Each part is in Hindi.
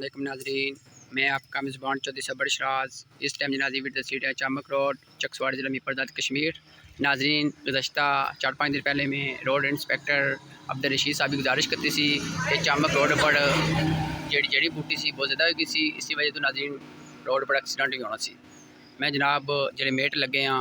अस्सलामुअलैकुम नाजरीन, मैं आपका मेज़बान चौधरी सरबरशराज। इस टाइम जनाजी विद सीट है चोमक्ख रोड, चकसवारी ज़िला मीरपुर कश्मीर। नाजरीन, गुज़श्ता 4-5 दिन पहले मैं रोड इंस्पैक्टर अब्दुलरशीद साहब की गुजारिश करती सी कि चोमक्ख रोड पर जड़ी बूटी सी बहुत ज़्यादा हो गई सी, इसी वजह तो नाजरीन रोड पर एक्सीडेंट भी होना सी। मैं जनाब जेडे मेट लगे हैं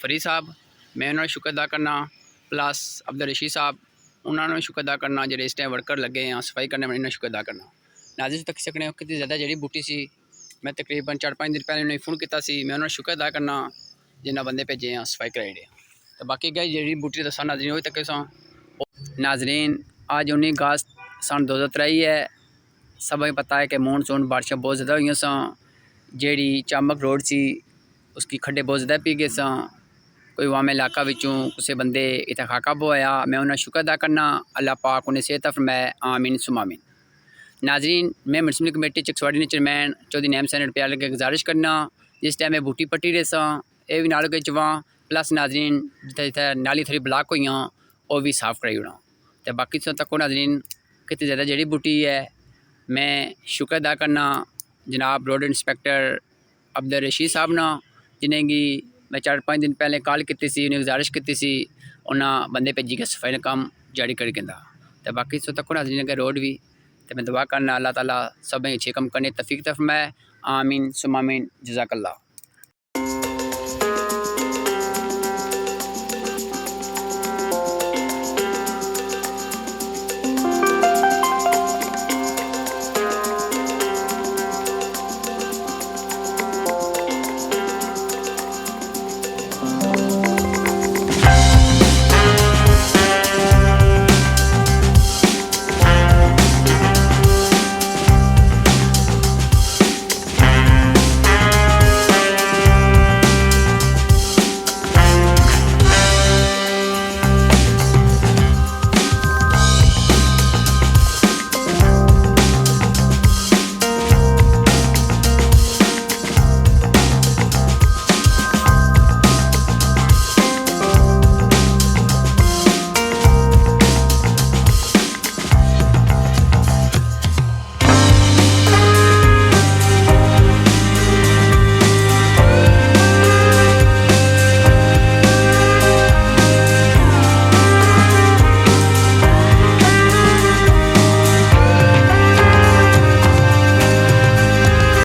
फरीद साहब, मैं उन्होंने शुक्र अदा करना, प्लस अब्दुलरशीद साहब उन्होंने शुक्र अदा करना, जो इस टाइम वर्कर लगे हैं सफाई करने में, शुक्र अदा करना। नाज़रीन तक सकने कितनी ज़्यादा जड़ी बूटी सी, मैं तकरीबन 4-5 दिन पहले उन्हें फ़ोन किया सी, मैं उन्होंने शुक्र अदा करना जिन्हें बंदे भेजे हैं सफाई कराई दे। तो बाकी गई जड़ी बूटी दसा नाजरीन वही तक नाजरीन आज 19 अगस्त सन 2023 है। सब पता है कि मानसून बारिशें बहुत ज़्यादा हुई सन, जेड़ी चोमक्ख रोड सी उसकी खड्डे बहुत ज़्यादा पी गए सन। कोई वाम इलाका विचों किसी बंदे इतना खाका बोया, मैं उन्हें शुक्र अदा करना, अल्लाह पाक उन्हें सेहत फरमाए, आमीन सुम आमीन। नाजरीन मैं म्यूनसिपल कमेटी चकसवारी ने चेयरमैन चौधरी नैम सैन रुपया लगे गुजारिश करना, जिस टाइम बूटी पट्टी रहे सन ये भी नाल के चवा, प्लस नाजरीन जिथे जिथे नाली थोड़ी ब्लाक हुई वह भी साफ कराई होना। तो बाकी तक नाजरीन कितनी ज़्यादा जड़ी बूटी है, मैं शुक्र अदा करना जनाब रोड इंस्पैक्टर अब्दुलरशीद साहब ना, जिन्हें कि मैं 4-5 दिन पहले कॉल की सी, उन्हें गुजारिश की सी, उन्हें बंदे भेजी के सफाई का काम जारी कर दिया। तो बाकी तक नाजरीन अगर रोड भी तो मैं दुआ करना अल्लाह ताला सब अच्छे कम करने तौफीक फरमाए, आमीन सुम आमीन, जज़ाकल्लाह।